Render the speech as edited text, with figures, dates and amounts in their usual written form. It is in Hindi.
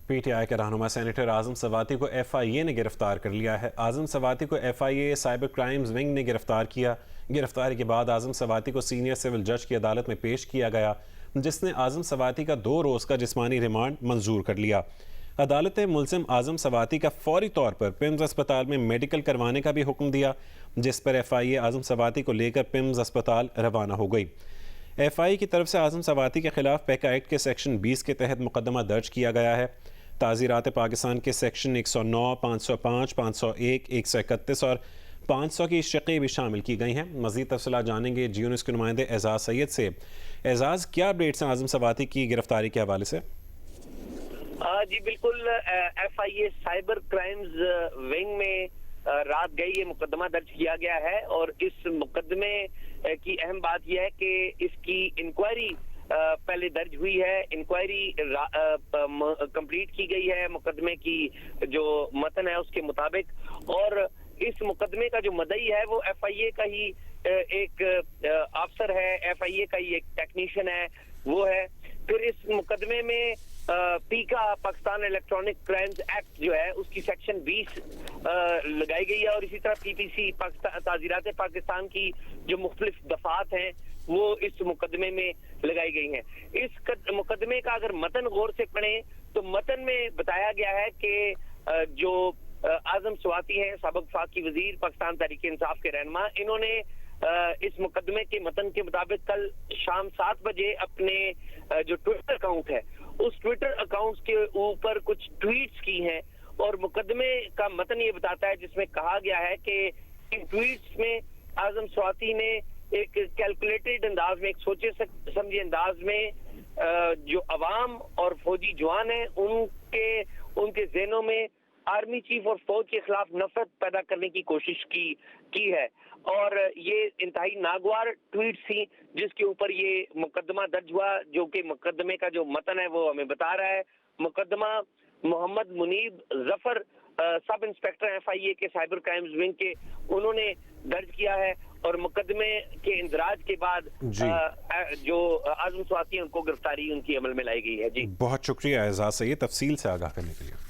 पीटीआई के रहनुमा सेनेटर आजम सवाती को एफआईए ने गिरफ्तार कर लिया है। आजम सवाती को एफआईए साइबर क्राइम्स विंग ने गिरफ्तार किया। गिरफ्तारी के बाद आजम सवाती को सीनियर सिविल जज की अदालत में पेश किया गया, जिसने आजम सवाती का 2 रोज़ का जिस्मानी रिमांड मंजूर कर लिया। अदालत ने मुलजिम आजम सवाती का फौरी तौर पर पिम्स अस्पताल में मेडिकल करवाने का भी हुक्म दिया, जिस पर एफआईए आजम सवाती को लेकर पिम्स अस्पताल रवाना हो गई। एफआई की तरफ से आजम सवाती के खिलाफ पैका एक्ट के सेक्शन 20 के तहत मुकदमा दर्ज किया गया है। ताज़ीरात पाकिस्तान के सेक्शन 109, 505, 501, 131 और 500 की शक़ें भी शामिल की गई हैं। मज़ीद तफ़सीलात जानेंगे जियो न्यूज़ के नुमाइंदे एजाज़ सैयद से। एजाज़, क्या अपडेट्स हैं आज़म सवाती की गिरफ्तारी के हवाले से? जी बिल्कुल, एफआईए साइबर क्राइम्स विंग में रात गई ये मुकदमा दर्ज किया गया है और इस मुकदमे की अहम बात यह है कि इसकी इंक्वायरी पहले दर्ज हुई है। इंक्वायरी कंप्लीट की गई है मुकदमे की जो मतन है उसके मुताबिक, और इस मुकदमे का जो मदई है वो एफआईए का ही एक अफसर है, एफआईए का ही एक टेक्नीशियन है, वो है। फिर इस मुकदमे में पीका पाकिस्तान इलेक्ट्रॉनिक क्राइम्स एक्ट जो है उसकी सेक्शन 20 लगाई गई है और इसी तरह पीपीसी ताज़ीरात पाकिस्तान की जो मुख्तलिफ दफात हैं वो इस मुकदमे में लगाई गई हैं। इस मुकदमे का अगर मतन गौर से पढ़ें तो मतन में बताया गया है कि जो आजम सवाती हैं, साबिक वफाकी वजीर पाकिस्तान तहरीक इंसाफ के रहनुमा, इन्होंने इस मुकदमे के मतन के मुताबिक कल शाम 7 बजे अपने जो ट्विटर अकाउंट है उस ट्विटर अकाउंट के ऊपर कुछ ट्वीट्स की हैं और मुकदमे का मतन ये बताता है जिसमें कहा गया है कि इन ट्वीट्स में आजम सवाती ने एक कैलकुलेटेड अंदाज में, एक सोचे समझे अंदाज में जो अवाम और फौजी जवान हैं उनके ज़हनों में आर्मी चीफ और फौज के खिलाफ नफरत पैदा करने की कोशिश की है। और ये इंतहाई नागवार ट्वीट्स थी जिसके ऊपर ये मुकदमा दर्ज हुआ, जो कि मुकदमे का जो मतन है वो हमें बता रहा है। मुकदमा Mohammad Munib Zafar sub inspector FIA के साइबर क्राइम्स विंग के, उन्होंने दर्ज किया है और मुकदमे के इंदराज के बाद जो आजम सवाती हैं उनको गिरफ्तारी उनकी अमल में लाई गई है। जी बहुत शुक्रिया एजाज़ से ये तफसील से आगाह करने के लिए।